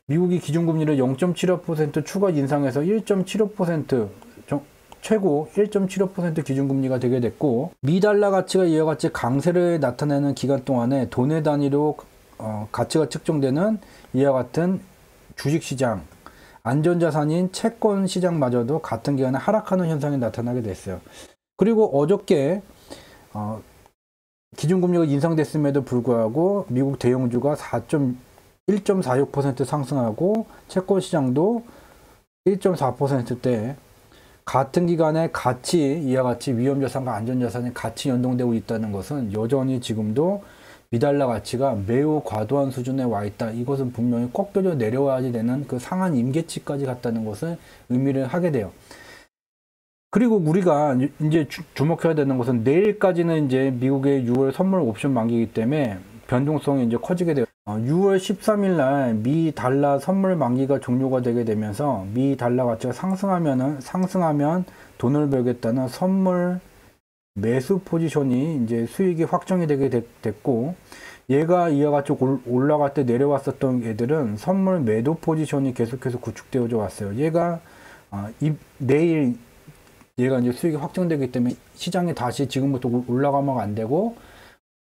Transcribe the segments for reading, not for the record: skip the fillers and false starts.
미국이 기준금리를 0.75% 추가 인상해서 1.75% 최고 1.75% 기준금리가 되게 됐고, 미달러 가치가 이와 같이 강세를 나타내는 기간 동안에 돈의 단위로 가치가 측정되는 이와 같은 주식시장, 안전자산인 채권 시장마저도 같은 기간에 하락하는 현상이 나타나게 됐어요. 그리고 어저께 기준금리가 인상됐음에도 불구하고 미국 대형주가 1.46% 상승하고 채권 시장도 1.4%대 같은 기간에 이와 같이 위험자산과 안전자산이 같이 연동되고 있다는 것은 여전히 지금도 미달러 가치가 매우 과도한 수준에 와 있다. 이것은 분명히 꺾여져 내려와야지 되는 그 상한 임계치까지 갔다는 것을 의미를 하게 돼요. 그리고 우리가 이제 주목해야 되는 것은 내일까지는 이제 미국의 6월 선물 옵션 만기이기 때문에 변동성이 이제 커지게 돼요. 6월 13일 날 미 달러 선물 만기가 종료가 되게 되면서 미 달러 가치가 상승하면 돈을 벌겠다는 선물 매수 포지션이 이제 수익이 확정이 되게 됐고, 얘가 이와 같이 올라갈 때 내려왔었던 애들은 선물 매도 포지션이 계속해서 구축되어져 왔어요. 얘가 내일 얘가 이제 수익이 확정되기 때문에 시장이 다시 지금부터 올라가면 안 되고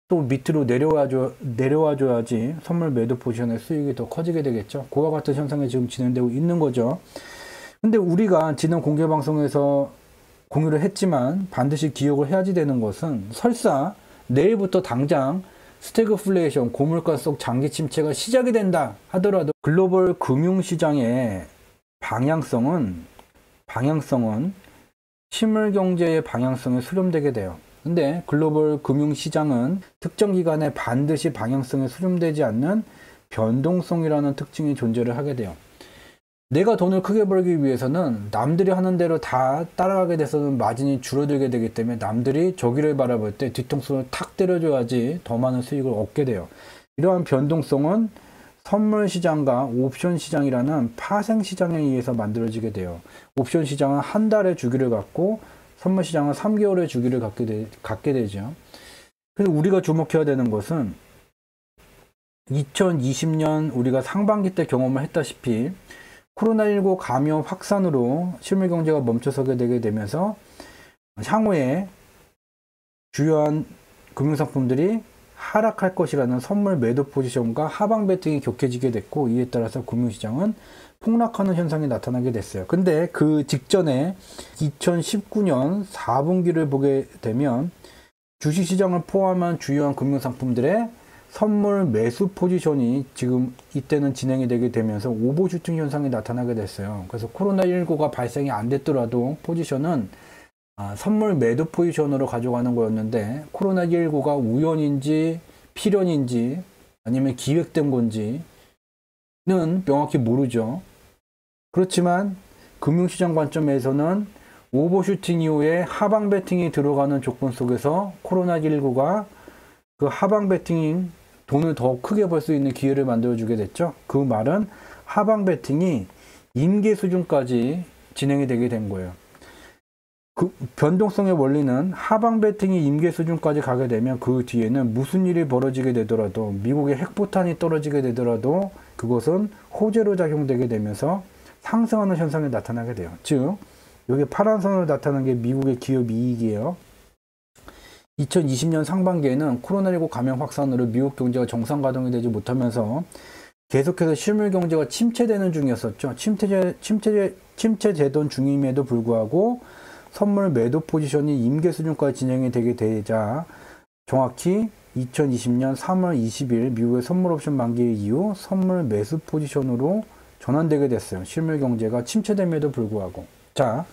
또 밑으로 내려와줘야지 선물 매도 포지션의 수익이 더 커지게 되겠죠. 그와 같은 현상이 지금 진행되고 있는 거죠. 근데 우리가 지난 공개 방송에서 공유를 했지만 반드시 기억을 해야지 되는 것은, 설사 내일부터 당장 스태그플레이션, 고물가 속 장기 침체가 시작이 된다 하더라도 글로벌 금융시장의 방향성은 실물 경제의 방향성에 수렴되게 돼요. 근데 글로벌 금융시장은 특정 기간에 반드시 방향성에 수렴되지 않는 변동성이라는 특징이 존재를 하게 돼요. 내가 돈을 크게 벌기 위해서는 남들이 하는 대로 다 따라가게 돼서는 마진이 줄어들게 되기 때문에 남들이 저기를 바라볼 때 뒤통수를 탁 때려줘야지 더 많은 수익을 얻게 돼요. 이러한 변동성은 선물 시장과 옵션 시장이라는 파생 시장에 의해서 만들어지게 돼요. 옵션 시장은 한 달의 주기를 갖고 선물 시장은 3개월의 주기를 갖게 되죠. 그래서 우리가 주목해야 되는 것은 2020년 우리가 상반기 때 경험을 했다시피 코로나19 감염 확산으로 실물 경제가 멈춰서게 되게 되면서 향후에 주요한 금융상품들이 하락할 것이라는 선물 매도 포지션과 하방 베팅이 격해지게 됐고, 이에 따라서 금융시장은 폭락하는 현상이 나타나게 됐어요. 근데 그 직전에 2019년 4분기를 보게 되면 주식시장을 포함한 주요한 금융상품들의 선물 매수 포지션이 지금 이때는 진행이 되게 되면서 오버슈팅 현상이 나타나게 됐어요. 그래서 코로나19가 발생이 안 됐더라도 포지션은 선물 매도 포지션으로 가져가는 거였는데, 코로나19가 우연인지 필연인지 아니면 기획된 건지는 명확히 모르죠. 그렇지만 금융시장 관점에서는 오버슈팅 이후에 하방 베팅이 들어가는 조건 속에서 코로나19가 그 하방 베팅 돈을 더 크게 벌 수 있는 기회를 만들어주게 됐죠. 그 말은 하방 베팅이 임계 수준까지 진행이 되게 된 거예요. 그 변동성의 원리는 하방 베팅이 임계 수준까지 가게 되면 그 뒤에는 무슨 일이 벌어지게 되더라도, 미국의 핵포탄이 떨어지게 되더라도 그것은 호재로 작용되게 되면서 상승하는 현상이 나타나게 돼요. 즉 여기 파란 선으로 나타난 게 미국의 기업 이익이에요. 2020년 상반기에는 코로나19 감염 확산으로 미국 경제가 정상 가동이 되지 못하면서 계속해서 실물 경제가 침체되는 중이었었죠. 침체되던 중임에도 불구하고 선물 매도 포지션이 임계 수준까지 진행이 되게 되자 정확히 2020년 3월 20일 미국의 선물 옵션 만기 이후 선물 매수 포지션으로 전환되게 됐어요. 실물 경제가 침체됨에도 불구하고. 자,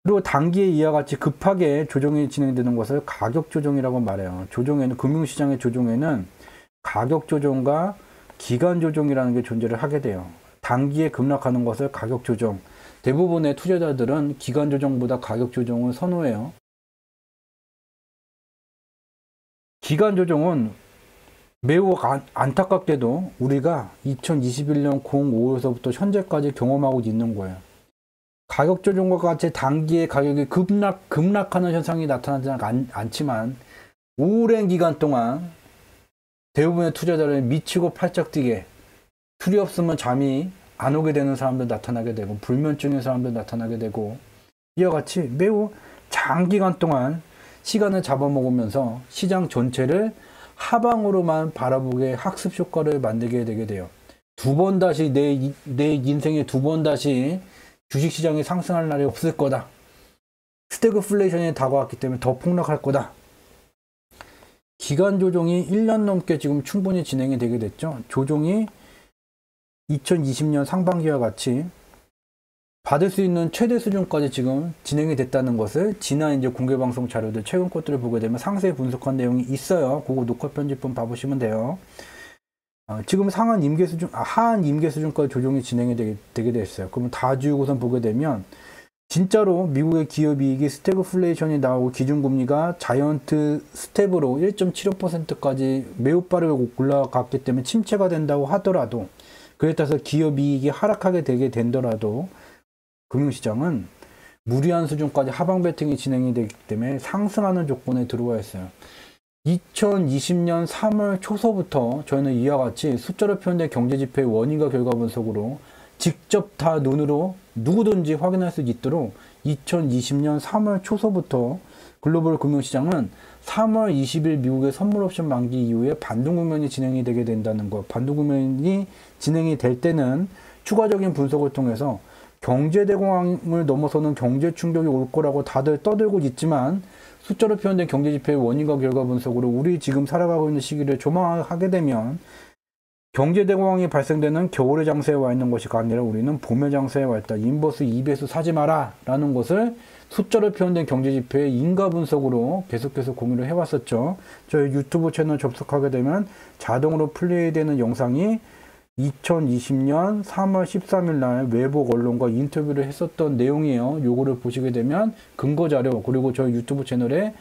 그리고 단기에 이와 같이 급하게 조정이 진행되는 것을 가격 조정이라고 말해요. 금융시장의 조정에는 가격 조정과 기간 조정이라는 게 존재를 하게 돼요. 단기에 급락하는 것을 가격 조정. 대부분의 투자자들은 기간 조정보다 가격 조정을 선호해요. 기간 조정은 매우 안타깝게도 우리가 2021년 05에서부터 현재까지 경험하고 있는 거예요. 가격 조정과 같이 단기에 가격이 급락하는 현상이 나타나지 않지만 오랜 기간 동안 대부분의 투자자를 미치고 팔짝 뛰게 술이 없으면 잠이 안 오게 되는 사람도 나타나게 되고, 불면증의 사람도 나타나게 되고, 이와 같이 매우 장기간 동안 시간을 잡아먹으면서 시장 전체를 하방으로만 바라보게 학습 효과를 만들게 되게 돼요. 두 번 다시 내 인생에 두 번 다시 주식시장이 상승할 날이 없을 거다. 스태그플레이션이 다가왔기 때문에 더 폭락할 거다. 기간 조정이 1년 넘게 지금 충분히 진행이 되게 됐죠. 조정이 2020년 상반기와 같이 받을 수 있는 최대 수준까지 지금 진행이 됐다는 것을 지난 이제 공개방송 자료들 최근 것들을 보게 되면 상세히 분석한 내용이 있어요. 그거 녹화 편집본 봐보시면 돼요. 지금 하한 임계 수준까지 조정이 진행이 되게 됐어요. 그러면 다주고선 보게 되면 진짜로 미국의 기업이익이 스태그플레이션이 나오고 기준금리가 자이언트 스텝으로 1.75%까지 매우 빠르게 올라갔기 때문에 침체가 된다고 하더라도, 그에 따라서 기업이익이 하락하게 되게 된더라도 금융시장은 무리한 수준까지 하방 베팅이 진행이 되기 때문에 상승하는 조건에 들어와 있어요. 2020년 3월 초서부터 저희는 이와 같이 숫자로 표현된 경제지표의 원인과 결과 분석으로 직접 다 눈으로 누구든지 확인할 수 있도록 2020년 3월 초서부터 글로벌 금융시장은 3월 20일 미국의 선물 옵션 만기 이후에 반등 국면이 진행이 되게 된다는 것. 반등 국면이 진행이 될 때는 추가적인 분석을 통해서 경제 대공황을 넘어서는 경제 충격이 올 거라고 다들 떠들고 있지만, 숫자로 표현된 경제지표의 원인과 결과 분석으로 우리 지금 살아가고 있는 시기를 조망하게 되면 경제 대공황이 발생되는 겨울의 장세에 와 있는 것이 아니라 우리는 봄의 장세에 와 있다. 인버스 2배수 사지 마라 라는 것을 숫자로 표현된 경제지표의 인가 분석으로 계속해서 공유를 해왔었죠. 저희 유튜브 채널 접속하게 되면 자동으로 플레이되는 영상이 2020년 3월 13일 날 외국 언론과 인터뷰를 했었던 내용이에요. 요거를 보시게 되면 근거 자료, 그리고 저희 유튜브 채널에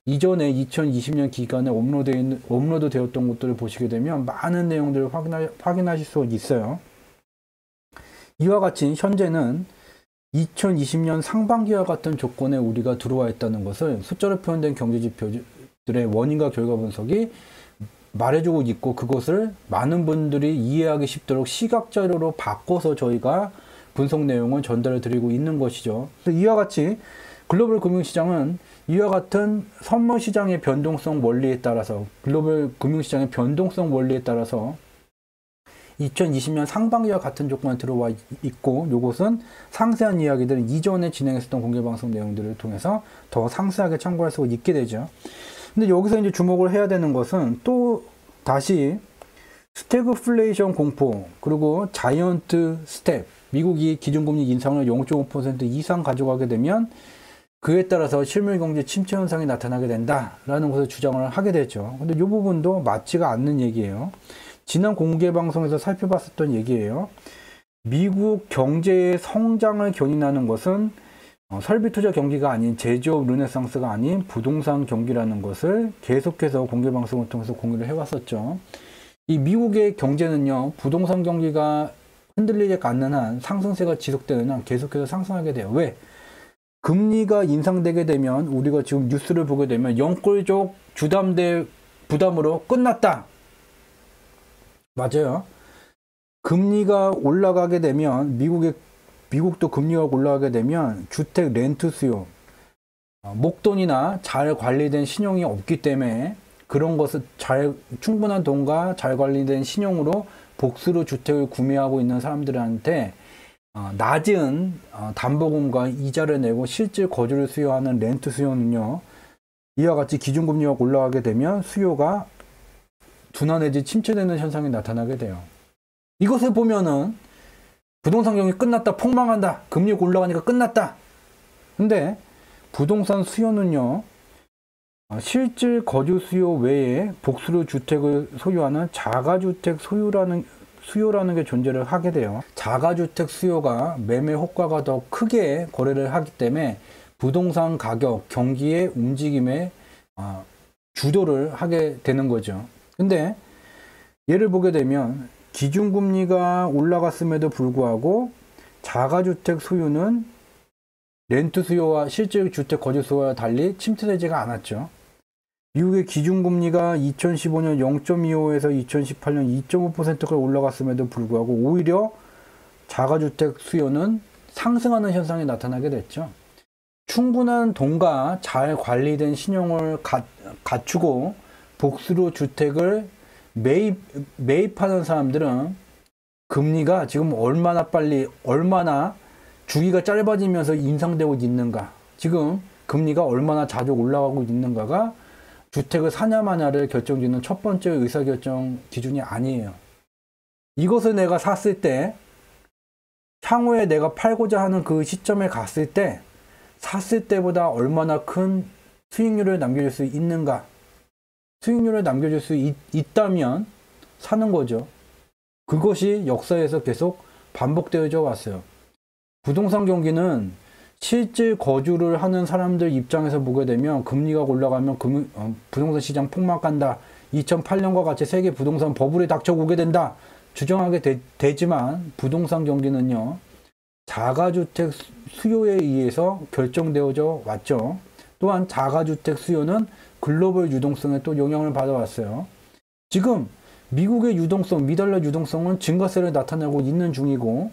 이전에 2020년 기간에 업로드 되었던 것들을 보시게 되면 많은 내용들을 확인하실 수 있어요. 이와 같이 현재는 2020년 상반기와 같은 조건에 우리가 들어와 있다는 것을 숫자로 표현된 경제지표들의 원인과 결과 분석이 말해주고 있고, 그것을 많은 분들이 이해하기 쉽도록 시각자료로 바꿔서 저희가 분석 내용을 전달해 드리고 있는 것이죠. 이와 같이 글로벌 금융시장은 이와 같은 선물 시장의 변동성 원리에 따라서, 글로벌 금융시장의 변동성 원리에 따라서 2020년 상반기와 같은 조건에 들어와 있고, 이것은 상세한 이야기들은 이전에 진행했었던 공개방송 내용들을 통해서 더 상세하게 참고할 수 있게 되죠. 근데 여기서 이제 주목을 해야 되는 것은 또 다시 스태그플레이션 공포, 그리고 자이언트 스텝, 미국이 기준금리 인상을 0.5% 이상 가져가게 되면 그에 따라서 실물 경제 침체 현상이 나타나게 된다라는 것을 주장을 하게 되죠. 근데 이 부분도 맞지가 않는 얘기예요. 지난 공개 방송에서 살펴봤었던 얘기예요. 미국 경제의 성장을 견인하는 것은 설비 투자 경기가 아닌 제조업 르네상스가 아닌 부동산 경기라는 것을 계속해서 공개 방송을 통해서 공유를 해왔었죠. 이 미국의 경제는요, 부동산 경기가 흔들리지 않는 한, 상승세가 지속되는 한 계속해서 상승하게 돼요. 왜? 금리가 인상되게 되면, 우리가 지금 뉴스를 보게 되면 영끌족 주담대 부담으로 끝났다. 맞아요. 금리가 올라가게 되면 미국도 금리가 올라가게 되면 주택 렌트 수요, 목돈이나 잘 관리된 신용이 없기 때문에 그런 것을 충분한 돈과 잘 관리된 신용으로 복수로 주택을 구매하고 있는 사람들한테 낮은 담보금과 이자를 내고 실질 거주를 수요하는 렌트 수요는요, 이와 같이 기준금리가 올라가게 되면 수요가 둔화 내지 침체되는 현상이 나타나게 돼요. 이것을 보면은 부동산 경기 끝났다, 폭망한다, 금리가 올라가니까 끝났다. 근데 부동산 수요는요, 실질 거주 수요 외에 복수로 주택을 소유하는 자가주택 수요라는 게 존재를 하게 돼요. 자가주택 수요가 매매 호가가 더 크게 거래를 하기 때문에 부동산 가격, 경기의 움직임에 주도를 하게 되는 거죠. 근데 예를 보게 되면 기준금리가 올라갔음에도 불구하고 자가주택 소유는 렌트 수요와 실질 주택 거주 수요와 달리 침체되지가 않았죠. 미국의 기준금리가 2015년 0.25에서 2018년 2.5%까지 올라갔음에도 불구하고 오히려 자가주택 수요는 상승하는 현상이 나타나게 됐죠. 충분한 돈과 잘 관리된 신용을 갖추고 복수로 주택을 매입하는 사람들은 금리가 지금 얼마나 주기가 짧아지면서 인상되고 있는가, 지금 금리가 얼마나 자주 올라가고 있는가가 주택을 사냐 마냐를 결정짓는 첫 번째 의사결정 기준이 아니에요. 이것을 내가 샀을 때, 향후에 내가 팔고자 하는 그 시점에 갔을 때 샀을 때보다 얼마나 큰 수익률을 남겨줄 수 있는가, 수익률을 남겨줄 수 있다면 사는 거죠. 그것이 역사에서 계속 반복되어져 왔어요. 부동산 경기는 실질 거주를 하는 사람들 입장에서 보게 되면 금리가 올라가면 부동산 시장 폭락한다, 2008년과 같이 세계 부동산 버블에 닥쳐오게 된다 주장하게 되지만, 부동산 경기는요 자가주택 수요에 의해서 결정되어져 왔죠. 또한 자가주택 수요는 글로벌 유동성에 또 영향을 받아왔어요. 지금 미국의 유동성, 미달러 유동성은 증가세를 나타내고 있는 중이고,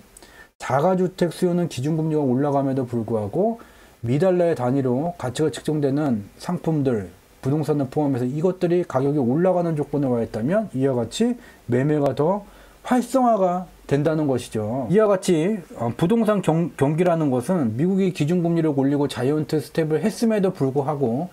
자가주택 수요는 기준금리가 올라감에도 불구하고 미달러의 단위로 가치가 측정되는 상품들, 부동산을 포함해서 이것들이 가격이 올라가는 조건에 와 있다면 이와 같이 매매가 더 활성화가 된다는 것이죠. 이와 같이 부동산 경기라는 것은 미국이 기준금리를 올리고 자이언트 스텝을 했음에도 불구하고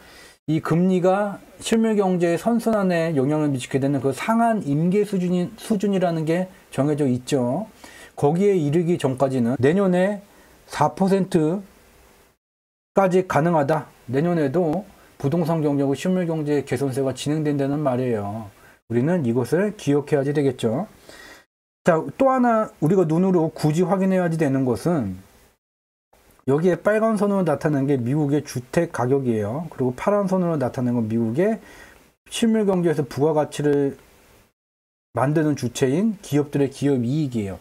이 금리가 실물 경제의 선순환에 영향을 미치게 되는 그 상한 임계 수준이라는 게 정해져 있죠. 거기에 이르기 전까지는 내년에 4%까지 가능하다. 내년에도 부동산 경제하고 실물 경제의 개선세가 진행된다는 말이에요. 우리는 이것을 기억해야지 되겠죠. 자, 또 하나 우리가 눈으로 굳이 확인해야지 되는 것은, 여기에 빨간 선으로 나타나는 게 미국의 주택 가격이에요. 그리고 파란 선으로 나타나는 건 미국의 실물 경제에서 부가가치를 만드는 주체인 기업들의 기업 이익이에요.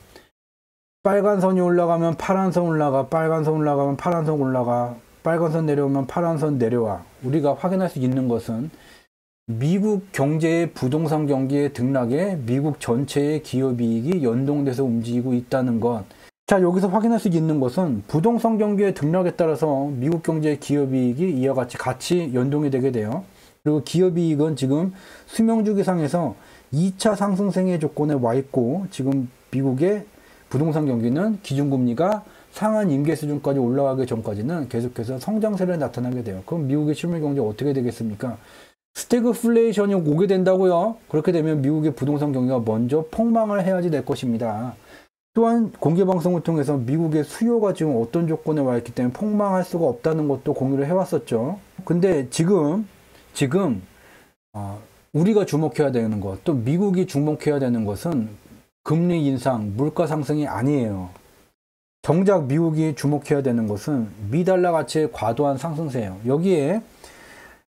빨간 선이 올라가면 파란 선 올라가, 빨간 선 올라가면 파란 선 올라가, 빨간 선 내려오면 파란 선 내려와. 우리가 확인할 수 있는 것은 미국 경제의 부동산 경기의 등락에 미국 전체의 기업이익이 연동돼서 움직이고 있다는 것. 자, 여기서 확인할 수 있는 것은 부동산 경기의 등락에 따라서 미국 경제의 기업이익이 이와 같이 연동이 되게 돼요. 그리고 기업이익은 지금 수명주기상에서 2차 상승세의 조건에 와 있고, 지금 미국의 부동산 경기는 기준금리가 상한 임계 수준까지 올라가기 전까지는 계속해서 성장세를 나타나게 돼요. 그럼 미국의 실물 경제 어떻게 되겠습니까? 스태그플레이션이 오게 된다고요. 그렇게 되면 미국의 부동산 경기가 먼저 폭망을 해야지 될 것입니다. 또한 공개방송을 통해서 미국의 수요가 지금 어떤 조건에 와 있기 때문에 폭망할 수가 없다는 것도 공유를 해왔었죠. 근데 지금 우리가 주목해야 되는 것, 또 미국이 주목해야 되는 것은 금리 인상, 물가 상승이 아니에요. 정작 미국이 주목해야 되는 것은 미달러 가치의 과도한 상승세예요. 여기에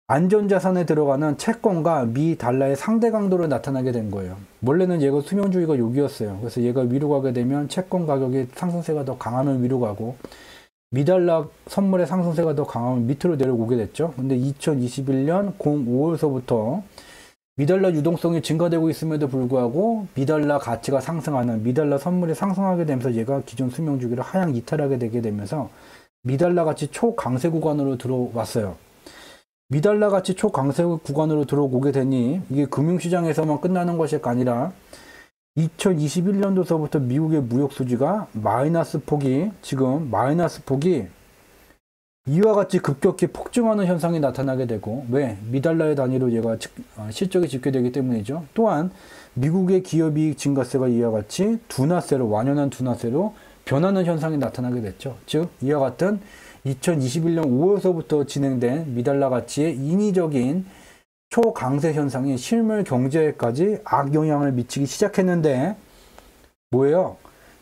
안전자산에 들어가는 채권과 미달러의 상대 강도를 나타나게 된 거예요. 원래는 얘가 수명주의가 여기였어요. 그래서 얘가 위로 가게 되면 채권 가격의 상승세가 더 강하면 위로 가고, 미달러 선물의 상승세가 더 강하면 밑으로 내려오게 됐죠. 근데 2021년 05월서부터 미달러 유동성이 증가되고 있음에도 불구하고 미달러 가치가 상승하는, 미달러 선물이 상승하게 되면서 얘가 기존 수명주기를 하향 이탈하게 되게 되면서 미달러 가치 초강세 구간으로 들어왔어요. 미달러 가치 초강세 구간으로 들어오게 되니 이게 금융시장에서만 끝나는 것이 아니라 2021년도서부터 미국의 무역 수지가 마이너스 폭이 이와 같이 급격히 폭증하는 현상이 나타나게 되고, 왜? 미달러의 단위로 얘가 실적이 집계되기 때문이죠. 또한 미국의 기업이익 증가세가 이와 같이 완연한 둔화세로 변하는 현상이 나타나게 됐죠. 즉 이와 같은 2021년 5월서부터 진행된 미달러 가치의 인위적인 초강세 현상이 실물 경제에까지 악영향을 미치기 시작했는데, 뭐예요?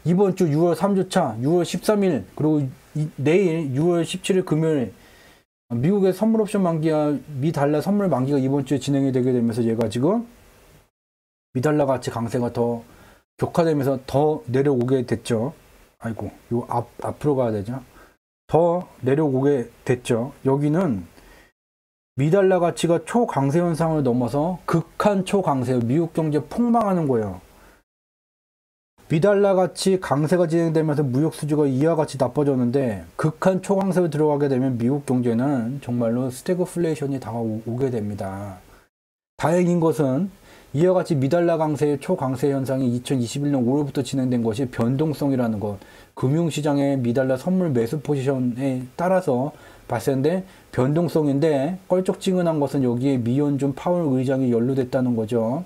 이번 주 6월 3주차 6월 13일 그리고 내일 6월 17일 금요일 미국의 선물 옵션 만기와 미달러 선물 만기가 이번 주에 진행이 되게 되면서 얘가 지금 미달러 가치 강세가 더 격화되면서 더 내려오게 됐죠. 아이고, 요 앞으로 가야 되죠. 더 내려오게 됐죠. 여기는 미달러 가치가 초강세 현상을 넘어서 극한 초강세, 미국 경제 폭망하는 거예요. 미달러 가치 강세가 진행되면서 무역 수지가 이와 같이 나빠졌는데 극한 초강세로 들어가게 되면 미국 경제는 정말로 스태그플레이션이 다가오게 됩니다. 다행인 것은 이와 같이 미달러 강세의 초강세 현상이 2021년 5월부터 진행된 것이 변동성이라는 것, 금융시장의 미달러 선물 매수 포지션에 따라서 발생된 변동성인데 껄쩍지근한 것은 여기에 미연준 파월 의장이 연루됐다는 거죠.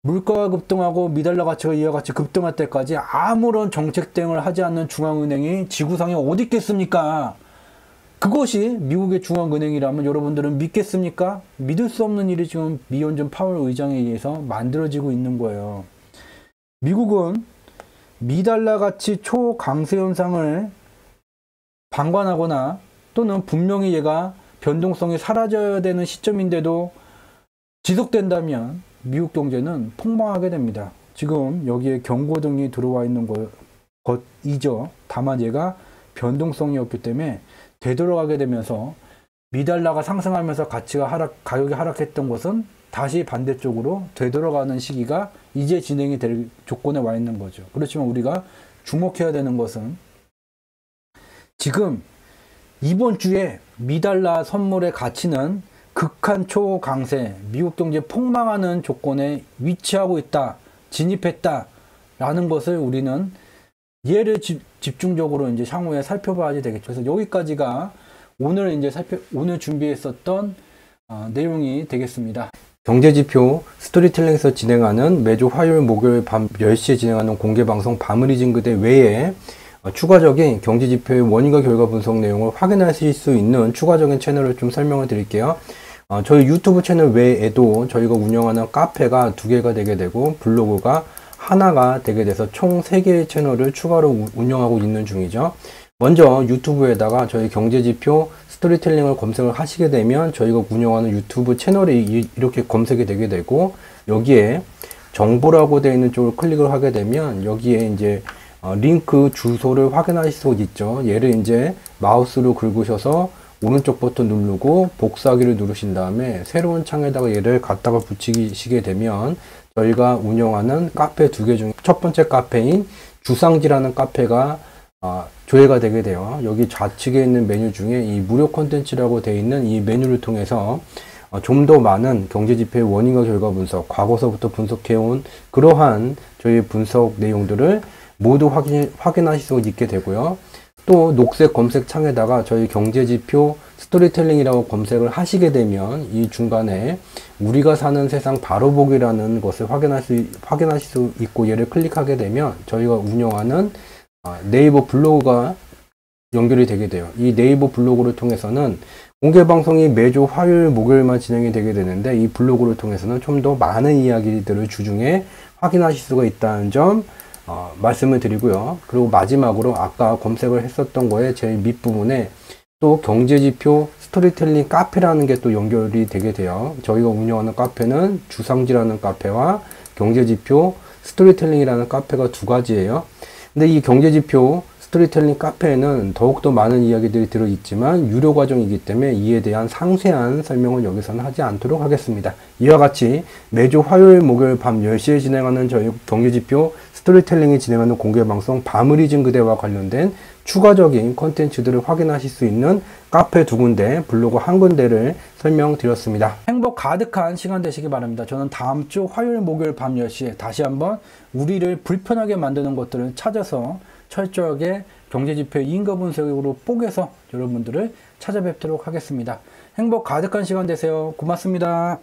물가가 급등하고 미달러 가치가 이와 같이 급등할 때까지 아무런 정책 대응을 하지 않는 중앙은행이 지구상에 어디 있겠습니까? 그것이 미국의 중앙은행이라면 여러분들은 믿겠습니까? 믿을 수 없는 일이 지금 미연준 파월 의장에 의해서 만들어지고 있는 거예요. 미국은 미달러 가치 초강세 현상을 방관하거나 또는 분명히 얘가 변동성이 사라져야 되는 시점인데도 지속된다면 미국 경제는 폭망하게 됩니다. 지금 여기에 경고등이 들어와 있는 것이죠. 다만 얘가 변동성이 없기 때문에 되돌아가게 되면서 미달러가 상승하면서 가격이 하락했던 것은 다시 반대쪽으로 되돌아가는 시기가 이제 진행이 될 조건에 와 있는 거죠. 그렇지만 우리가 주목해야 되는 것은 지금 이번 주에 미달러 선물의 가치는 극한 초강세, 미국 경제 폭망하는 조건에 위치하고 있다, 진입했다 라는 것을 우리는 얘를 집중적으로 이제 향후에 살펴봐야 되겠죠. 그래서 여기까지가 오늘 준비했었던 내용이 되겠습니다. 경제지표 스토리텔링에서 진행하는 매주 화요일, 목요일 밤 10시에 진행하는 공개방송 밤의리진 그대 외에 추가적인 경제지표의 원인과 결과 분석 내용을 확인하실 수 있는 추가적인 채널을 좀 설명을 드릴게요. 저희 유튜브 채널 외에도 저희가 운영하는 카페가 2개가 되게 되고 블로그가 하나가 되게 돼서 총 3개의 채널을 추가로 운영하고 있는 중이죠. 먼저 유튜브에다가 저희 경제지표 스토리텔링을 검색을 하시게 되면 저희가 운영하는 유튜브 채널이 이렇게 검색이 되게 되고 여기에 정보라고 되어 있는 쪽을 클릭을 하게 되면 여기에 이제 링크 주소를 확인하실 수 있죠. 얘를 이제 마우스로 긁으셔서 오른쪽 버튼 누르고 복사하기를 누르신 다음에 새로운 창에다가 얘를 갖다가 붙이시게 되면 저희가 운영하는 카페 2개 중에 첫 번째 카페인 주상지라는 카페가 조회가 되게 돼요. 여기 좌측에 있는 메뉴 중에 이 무료 콘텐츠라고 되어 있는 이 메뉴를 통해서 좀 더 많은 경제지표의 원인과 결과 분석, 과거서부터 분석해온 그러한 저희 분석 내용들을 모두 확인하실 수 있게 되고요. 또 녹색 검색 창에다가 저희 경제지표 스토리텔링이라고 검색을 하시게 되면 이 중간에 우리가 사는 세상 바로보기라는 것을 확인하실 수 있고 얘를 클릭하게 되면 저희가 운영하는 네이버 블로그가 연결이 되게 돼요. 이 네이버 블로그를 통해서는 공개방송이 매주 화요일, 목요일만 진행이 되게 되는데 이 블로그를 통해서는 좀 더 많은 이야기들을 주중에 확인하실 수가 있다는 점 말씀을 드리고요. 그리고 마지막으로 아까 검색을 했었던 거에 제일 밑부분에 또 경제지표 스토리텔링 카페라는 게 또 연결이 되게 돼요. 저희가 운영하는 카페는 주상지라는 카페와 경제지표 스토리텔링이라는 카페가 2가지예요. 근데 이 경제지표 스토리텔링 카페에는 더욱더 많은 이야기들이 들어있지만 유료 과정이기 때문에 이에 대한 상세한 설명은 여기서는 하지 않도록 하겠습니다. 이와 같이 매주 화요일, 목요일 밤 10시에 진행하는 저희 경제지표 스토리텔링이 진행하는 공개방송 밤의리진 그대와 관련된 추가적인 컨텐츠들을 확인하실 수 있는 카페 2군데, 블로그 1군데를 설명드렸습니다. 행복 가득한 시간 되시기 바랍니다. 저는 다음 주 화요일, 목요일 밤 10시에 다시 한번 우리를 불편하게 만드는 것들을 찾아서 철저하게 경제지표의 인과 분석으로 뽀개서 여러분들을 찾아뵙도록 하겠습니다. 행복 가득한 시간 되세요. 고맙습니다.